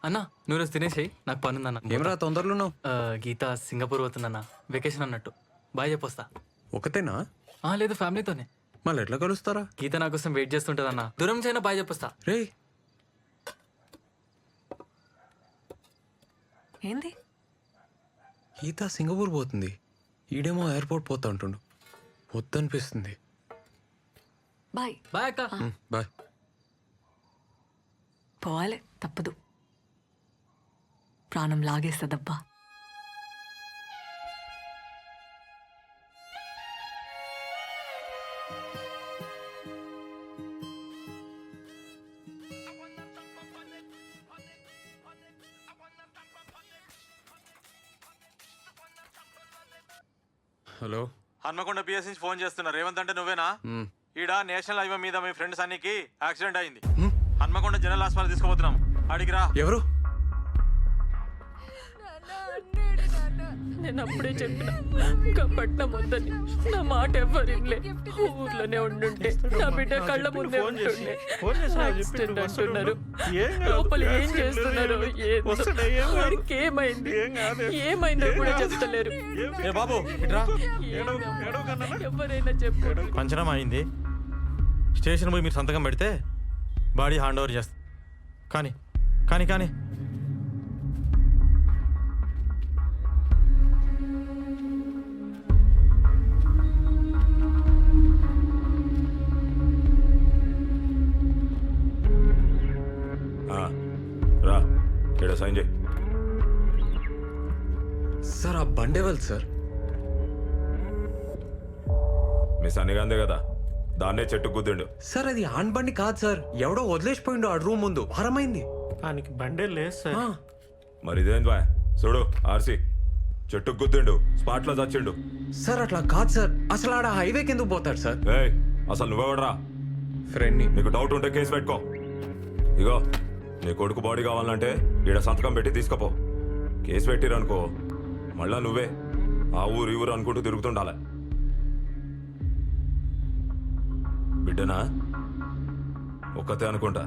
అన్నా నువ్వు రోజు తినేసేయి, నాకు పని ఉందన్న. ఏమరా తొందరలో గీత సింగపూర్ పోతుందన్న, వెకేషన్ అన్నట్టు. బాయ్ చెప్పొస్తా. ఒకతేనా? లేదు, ఫ్యామిలీతోనే. మళ్ళీ ఎట్లా కలుస్తారా? గీత నా కోసం వెయిట్ చేస్తుంటదన్న. దూరం చేయనా బాయ్ చెప్పొస్తా. రే ఏంది? గీత సింగపూర్ పోతుంది, ఈడేమో ఎయిర్పోర్ట్ పోతా అంటుండు. వద్దనిపిస్తుంది. బాయ్. బాయ్ అక్క. బాయ్. పోవాలే, తప్పదు. ప్రాణం లాగేస్తుందబ్బా. హలో, హన్మకొండ పిఎస్ నుంచి ఫోన్ చేస్తున్నా. రేవంత్ అంటే నువ్వేనా? ఈడ నేషనల్ హైవే మీద మీ ఫ్రెండ్ సన్నీకి యాక్సిడెంట్ అయింది. హన్మకొండ జనరల్ హాస్పిటల్ తీసుకుపోతున్నాం. అడిగిరా. ఎవరు? నేను అప్పుడే చెప్పిన ఇంకా పట్నం వద్దని. నా మాట ఎవరిలే. ఊర్లోనే ఉండుంటే నా బిడ్డ కళ్ళ ముందే ఉంటుండే. యాక్సిడెంట్ అంటున్నారు. లోపల ఏం చేస్తున్నారు? వాడికి ఏమైంది? ఏమైందో కూడా చెప్తలేరు. బాబు ఇట్రా. ఎవరైనా చెప్పారు. పంచనం అయింది. స్టేషన్ పోయి మీరు సంతకం పెడితే బాడీ హ్యాండ్ ఓవర్ చేస్తా. కానీ కానీ కానీ రా, ఇక్కడ సైన్ చేయి. సార్ ఆ బండేవల్ సార్. మీ సన్నిగాందే కదా, దాన్నే చెట్టు గుద్దిండు. సార్ అది ఆన్ బండి కాదు సార్, ఎవడో వదిలేసిపోయిండు ఆ రూమ్ ముందు. వారమైంది. దానికి బండే లేదు సార్. మరి ఇదేంటి బాయ్? చూడు, ఆర్సీ చెట్టు గుద్దిండు, స్పాట్ లో చచ్చిండు. సార్ అట్లా కాదు సార్, అసలు ఆడ హైవేకి ఎందుకు పోతాడు సార్? ఏయ్, అసలు నువ్వెవడరా? ఫ్రెండ్ని. నీకు డౌట్ ఉంటే కేసు పెట్టుకో. ఇగో, నీ కొడుకు బాడీ కావాలంటే ఈడ సంతకం పెట్టి తీసుకపో. కేసు పెట్టిరనుకో మళ్ళా నువ్వే ఆ ఊరు ఈ ఊరు అనుకుంటూ తిరుగుతుండాలి. బిడ్డనా ఒక్కతే అనుకుంటా.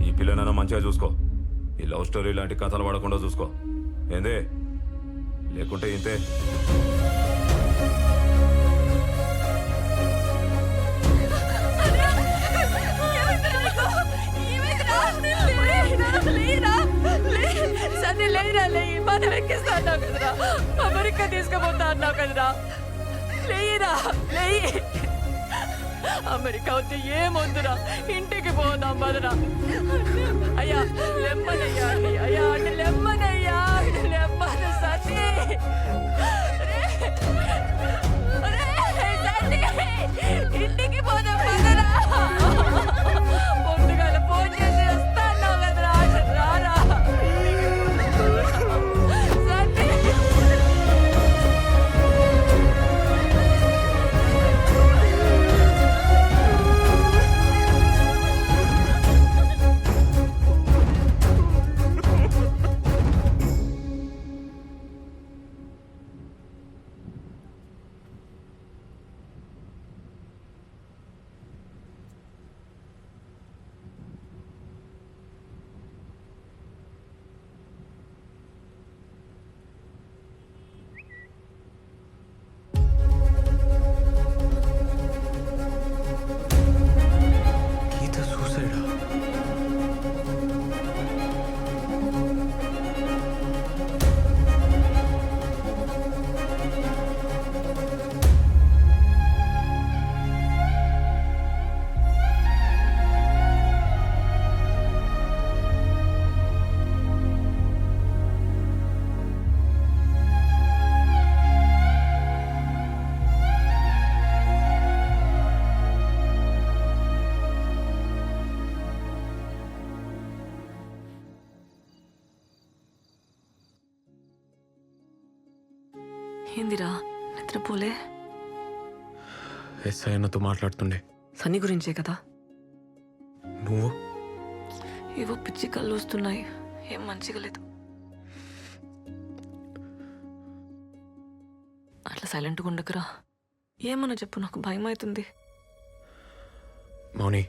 ఈ పిల్లనైనా మంచిగా చూసుకో. ఈ లవ్ స్టోరీ లాంటి కథలు పడకుండా చూసుకో. ఏందే? లేకుంటే ఇంతే. సరే లేరా, లేయి. మనం ఎక్కిస్తా అన్నావు కదరా, అమెరికా తీసుకుపోతా అన్నావు కదరా. లేయిరా, లేయి. అమెరికా వద్దు, ఏమొద్దురా, ఇంటికి పోదాం బదరా. అయ్యా లెమ్మనయ్యా, అయ్యా అంటే లెమ్మనయ్యా, లెమ్మన సతీ. ఇంటికి పోదాం బదరా. పొద్దుగాల ఫోన్ చేసి వస్తా అన్నావు కదరా, రారా. గీత సూసైడా? ఏందిరా, నిద్రపోలే? ఎస్ఐ అన్నతో మాట్లాడుతుండే. సన్నీ గురించే కదా? నువ్వు? ఏవో పిచ్చి కళ్ళు వస్తున్నాయి, ఏం మంచిగా లేదు. అట్లా సైలెంట్గా ఉండకురా. ఏమన్నా చెప్పు, నాకు భయం అవుతుంది. మౌని,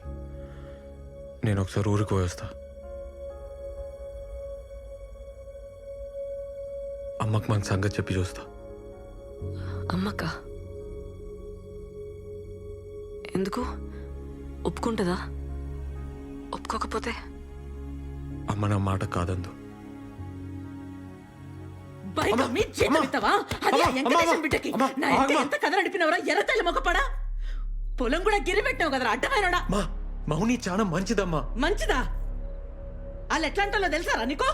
నేను ఒకసారి ఊరికి పోయేస్తా. అమ్మకు మన సంగతి చెప్పి చూస్తా. అమ్మక్క ఎందుకు ఒప్పుకుంటుందా? ఒప్పుకోకపోతే అమ్మ నా మాట కాదందు. బైక్ అమ్మి చేతమిస్తావా? అది ఆ వెంకటేశం బిడ్డకి. నా ఎంత కథ నడిపినవరా ఎర్రతల్లి మొక్కపడా? పొలం కూడా గిరి పెట్టావు కదరా అడ్డమైనడా. మా మౌని చాలా మంచిదమ్మా. మంచిదా? వాళ్ళు ఎట్లా అంటాలో తెలుసారా నీకు?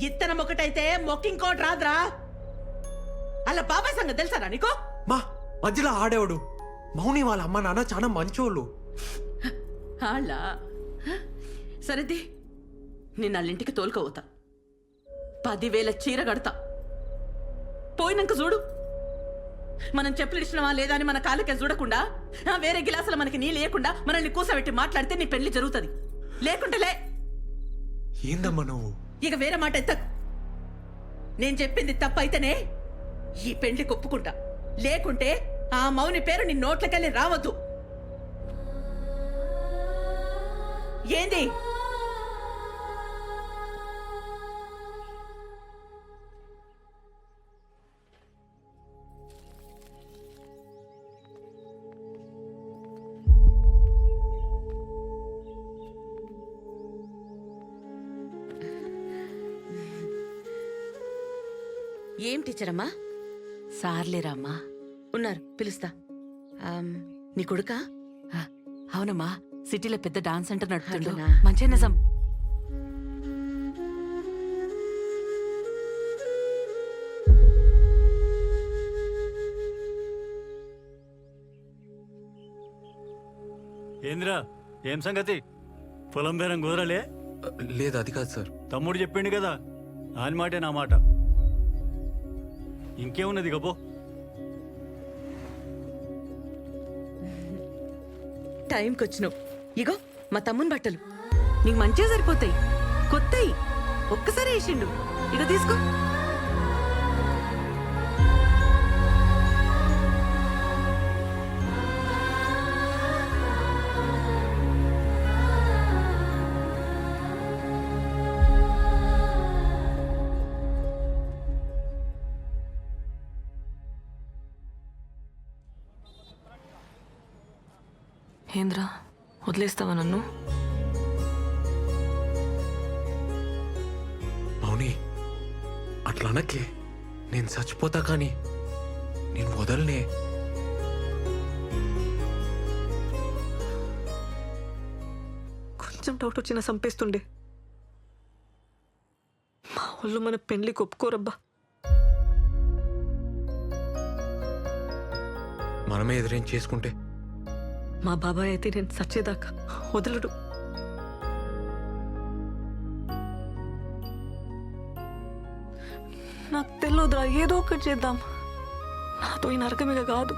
ఇత్తనం ఒకటైతే మొక్కింకోటి రాదురా. అలా బాబాయ్ సంగతి తెలుసారా నీకు? మా మధ్యలో ఆడేవాడు. మౌని వాళ్ళ అమ్మ నాన్న చాలా మంచోళ్ళు. అలా సరేది నేను వాళ్ళింటికి తోలుకోవతా. 10,000 చీర కడతా. పోయినాక చూడు. మనం చెప్పులు ఇచ్చినవా లేదా అని మన కాళ్ళకే చూడకుండా వేరే గిలాసులు మనకి నీ లేకుండా మనల్ని కూసబెట్టి మాట్లాడితే నీ పెళ్లి జరుగుతుంది. లేకుంటే లే. ఏందమ్మా నువ్వు? ఇక వేరే మాట ఎత్త. నేను చెప్పింది తప్పైతేనే ఈ పెళ్లి ఒప్పుకుంటా. లేకుంటే ఆ మౌని పేరు నీ నోట్లకెళ్ళి రావద్దు. ఏంది? ఏం టీచర్ అమ్మా? సార్లేరామ్మా ఉన్నారు, పిలుస్తా. నీ కొడుకా? అవునమ్మా, సిటీలో పెద్ద డాన్స్ సెంటర్ నడుపుతుండు. మంచి నిజం. ఏంద్రా ఏం సంగతి? పొలం బేరం కుదరలే? లేదు అది కాదు సార్. తమ్ముడు చెప్పిండు కదా, ఆయన మాటే నా మాట. ఇంకేమున్నది గబో. టైంకి వచ్చినావు. ఇగో మా తమ్ముని బట్టలు నీకు మంచిగా సరిపోతాయి. కొత్తయి ఒక్కసారి వేసిండు. ఇక తీసుకో. ఏంద్రా వదిలేస్తావా నన్ను? మౌని అట్లా అనకే. నేను చచ్చిపోతా కానీ నేను వదలనే. కొంచెం డౌట్ వచ్చినా చంపేస్తుండే. మా వాళ్ళు మన పెళ్లికి ఒప్పుకోరబ్బా. మనమే ఎదురేం చేసుకుంటే మా బాబాయ్ అయితే నేను చచ్చేదాకా వదలడు. నాకు తెలియదురా, ఏదో ఒకటి చేద్దాం. నాతో ఈ నరకమిగ కాదు.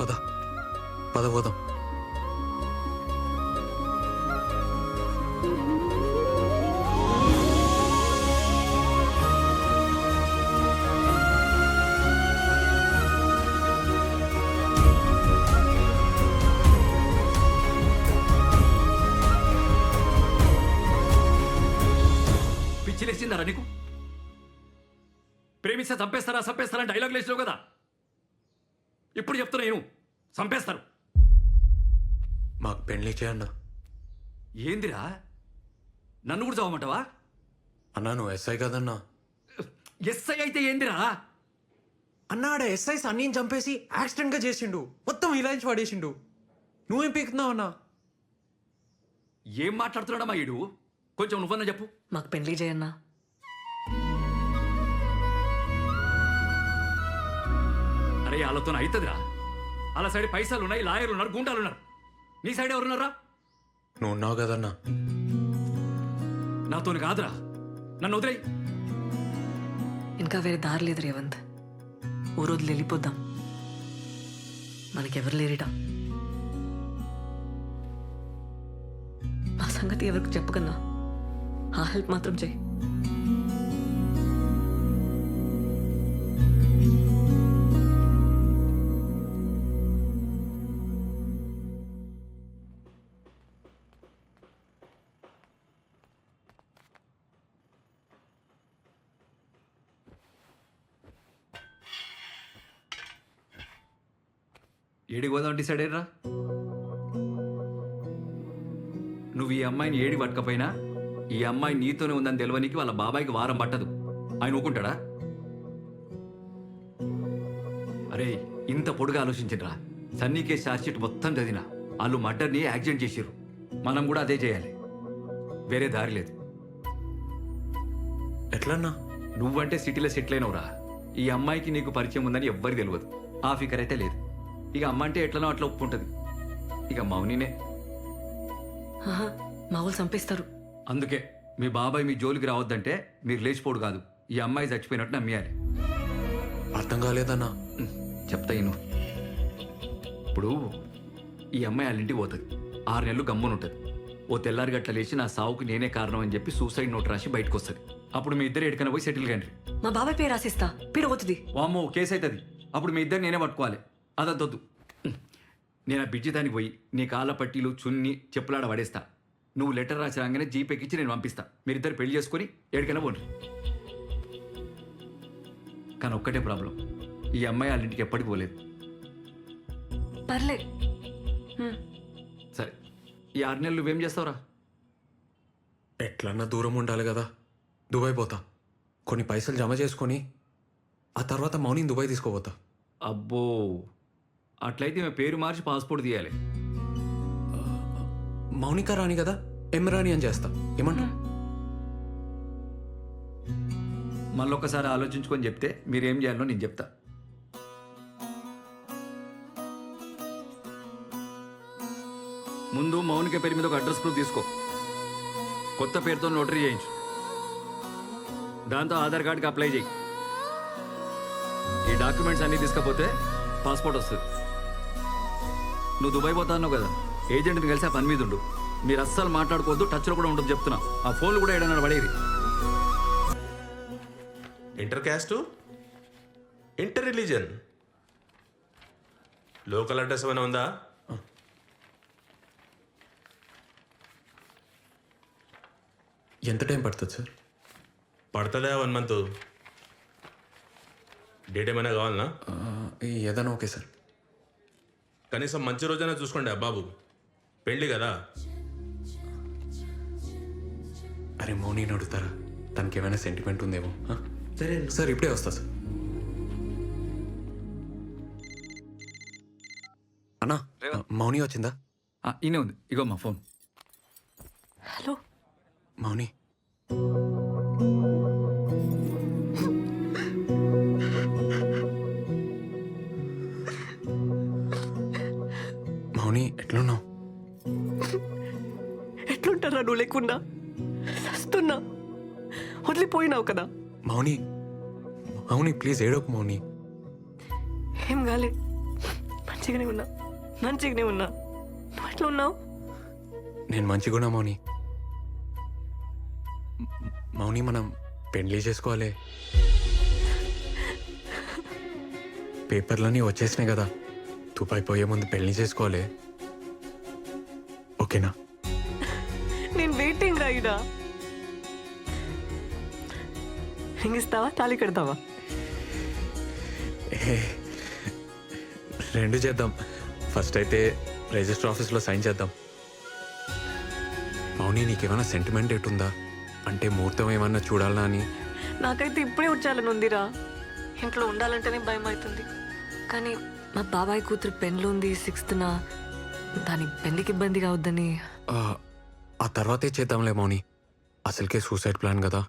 పద పద పోదాం. పిచ్చిలేసిందారా నీకు? ప్రేమిస్తే చంపేస్తారా చంపేస్తారా డైలాగ్ లేచినావు కదా. ఇప్పుడు చెప్తున్నా నేను, చంపేస్తారు. మాకు పెళ్లి చేయన్న. ఏందిరా, నన్ను కూడా చదవమంటావా? అన్నా నువ్వు ఎస్ఐ కదన్నా. ఎస్ఐ అయితే ఏందిరా? అన్నాడ ఎస్ఐ సన్నీని చంపేసి యాక్సిడెంట్ గా చేసిండు. మొత్తం ఇలాంటి పడేసిండు. నువ్వేం పీకుతున్నావు అన్నా? ఏం మాట్లాడుతున్నాడమ్మా ఈడు? కొంచెం నువ్వన్నా చెప్పు. మాకు పెళ్లి చేయన్నా. అరే వాళ్ళతో అవుతుందిరా. వాళ్ళ సైడ్ పైసలు ఉన్నాయి, లాయర్లు ఉన్నారు, గుండాలు ఉన్నారు. నీ సైడ్ ఎవరున్నారా? నువ్వు ఉన్నావు కదన్నా. నాతోని కాదురా, నన్ను వదిలేయి. ఇంకా వేరే దారి లేదు రేవంత్. ఓ రోజులు వెళ్ళిపోద్దాం. మనకెవరు లేరిట. మా సంగతి ఎవరికి చెప్పకన్నా ఆ హెల్ప్ మాత్రం చేయి. ఏడి పోదాం డిసైడ్ అయ్యరా? నువ్వు ఈ అమ్మాయిని ఏడి పట్టకపోయినా ఈ అమ్మాయి నీతోనే ఉందని తెలియనికి వాళ్ళ బాబాయికి వారం పట్టదు. ఆయన ఊకుంటాడా? అరే ఇంత పొడుగా ఆలోచించరా. సన్నీ కేసు ఛార్జ్షీట్ మొత్తం చదివినా వాళ్ళు మర్డర్ని యాక్సిడెంట్ చేసిర్రు. మనం కూడా అదే చేయాలి, వేరే దారి లేదు. ఎట్లన్నా? నువ్వంటే సిటీలో సెటిల్ అయినవురా. ఈ అమ్మాయికి నీకు పరిచయం ఉందని ఎవ్వరికి తెలియదు. ఆ ఫికర్ అయితే లేదు. ఇక అమ్మ అంటే ఎట్లనో అట్లా ఒప్పుకుంటుంది. ఇక మౌనినే. ఆహా, మా వాళ్ళు చంపేస్తారు. అందుకే మీ బాబాయ్ మీ జోలికి రావద్దంటే మీరు లేచిపోడు కాదు, ఈ అమ్మాయి చచ్చిపోయినట్టు నమ్మేయాలి. అర్థం కాలేదన్నా. చెప్తా ఇను. ఇప్పుడు ఈ అమ్మాయి వాళ్ళ ఇంటికి పోతుంది. 6 నెలలు గమ్మున ఉంటుంది. ఓ తెల్లారి గట్ల లేచి నా సావుకు నేనే కారణం అని చెప్పి సూసైడ్ నోట్ రాసి బయటకు వస్తుంది. అప్పుడు మీ ఇద్దరు ఎక్కడికైనా పోయి సెటిల్ కండి. మా బాబాయ్ పేరు రాసిస్తా, పీడ పోతుంది. వామ్మో కేసు అవుతుంది. అప్పుడు మీ ఇద్దరు నేనే పట్టుకోవాలి. అదొద్దు. నేను ఆ బిడ్జి దానికి పోయి నీ కాళ్ళ పట్టీలు చున్ని చెప్పులాడ పడేస్తా. నువ్వు లెటర్ రాసి రాగానే జీపేకిచ్చి నేను పంపిస్తా. మీరిద్దరు పెళ్లి చేసుకొని ఎక్కడికైనా పోండి. కానీ ఒక్కటే ప్రాబ్లం, ఈ అమ్మాయి వాళ్ళ ఇంటికి ఎప్పటికి పోలేదు. పర్లే. సరే, ఈ 6 నెలలు నువ్వేం చేస్తావురా? ఎట్లన్నా దూరం ఉండాలి కదా. దుబాయ్ పోతా, కొన్ని పైసలు జమ చేసుకొని ఆ తర్వాత మౌనిని దుబాయ్ తీసుకోపోతా. అబ్బో, అట్లయితే మేము పేరు మార్చి పాస్పోర్ట్ తీయాలి. మౌనిక రాణి కదా, ఎమ్రాని అని చేస్తా. ఏమంటా? మళ్ళొక్కసారి ఆలోచించుకొని చెప్తే మీరేం చేయాలో నేను చెప్తా. ముందు మౌనిక పేరు మీద ఒక అడ్రస్ ప్రూఫ్ తీసుకో. కొత్త పేరుతో నోటరీ చేయించు. దాంతో ఆధార్ కార్డుకి అప్లై చేయి. ఈ డాక్యుమెంట్స్ అన్నీ తీసుకపోతే పాస్పోర్ట్ వస్తుంది. నువ్వు దుబాయ్ పోతా అన్నావు కదా, ఏజెంట్ని కలిసి ఆ పని మీద ఉండు. మీరు అస్సలు మాట్లాడుకోవద్దు, టచ్లో కూడా ఉండదు చెప్తున్నా. ఆ ఫోన్లు కూడా ఏడన్నా పడేది. Inter caste, inter religion, local address ఏమైనా ఉందా? ఎంత టైం పడుతుంది సార్? పడుతుందా 1 month? డేట్ ఏమైనా కావాలనా? ఏదైనా ఓకే సార్. కనీసం మంచి రోజైనా చూసుకోండి బాబు, పెళ్ళి కదా. అరే మౌనిని అడుగుతారా? తనకి ఏమైనా సెంటిమెంట్ ఉందేమో. సరే సార్, ఇప్పుడే వస్తా సార్. అన్నా, మౌని వచ్చిందా? ఈయనే ఉంది, ఇగో మా ఫోన్. హలో మౌని, మౌని ఎట్లున్నావు? ఎట్లుంటారా నువ్వు లేకుండా? వస్తున్నా, వదిలిపోయినావు కదా. మౌని, మౌని ప్లీజ్ ఏడోకు మౌని. ఏం కాలే, మంచిగానే ఉన్నా. నువ్వు ఎట్లా ఉన్నావు? నేను మంచిగున్నా మౌని. మౌని మనం పెళ్లి చేసుకోవాలి. పేపర్లన్నీ వచ్చేసినాయి కదా, దుబాయ్ పోయే ముందు పెళ్లి చేసుకోవాలి. ఓకేనా? నేను వెయిటింగ్ రాయిడా. రింగ్ ఇస్తావా, తాళి కడతావా? రెండు చేద్దాం. ఫస్ట్ అయితే రిజిస్టర్ ఆఫీస్లో సైన్ చేద్దాం. మౌని, నీకేమైనా సెంటిమెంట్ ఎటుందా? అంటే ముహూర్తం ఏమన్నా చూడాలా అని. నాకైతే ఇప్పుడే వచ్చాలని ఉందిరా. ఇంట్లో ఉండాలంటేనే భయం అవుతుంది. కానీ మా బాబాయ్ కూతురు పెళ్ళి ఉంది 6th. దాని పెళ్ళికి ఇబ్బంది కావద్దని. ఆ తర్వాతే చేద్దాంలే మౌని. అసలుకే సూసైడ్ ప్లాన్ కదా,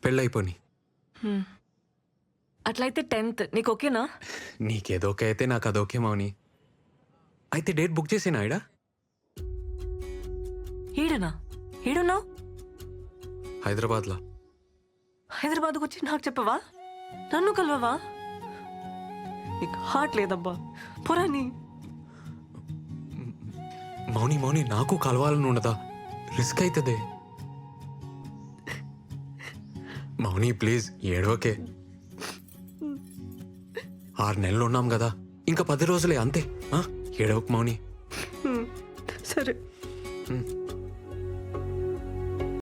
పెళ్ళైపోని. అట్లయితే 10th నీకు ఓకేనా? నీకేదోకే అయితే నాకు అదోకే మౌని. అయితే డేట్ బుక్ చేసేనా ఈడ? ఈడనా? ఈడున్నావు? హైదరాబాద్లో. హైదరాబాద్కు వచ్చి నాకు చెప్పవా? నన్ను కలవవా? నీకు హార్ట్ లేదబ్బా, పొరాని. మౌని మౌని, నాకు కలవాలని ఉండదా? రిస్క్ అవుతుంది మౌని, ప్లీజ్ ఏడవకే. 6 నెలలు ఉన్నాం కదా, ఇంకా 10 రోజులే అంతే. ఏడవకు మౌని. సరే.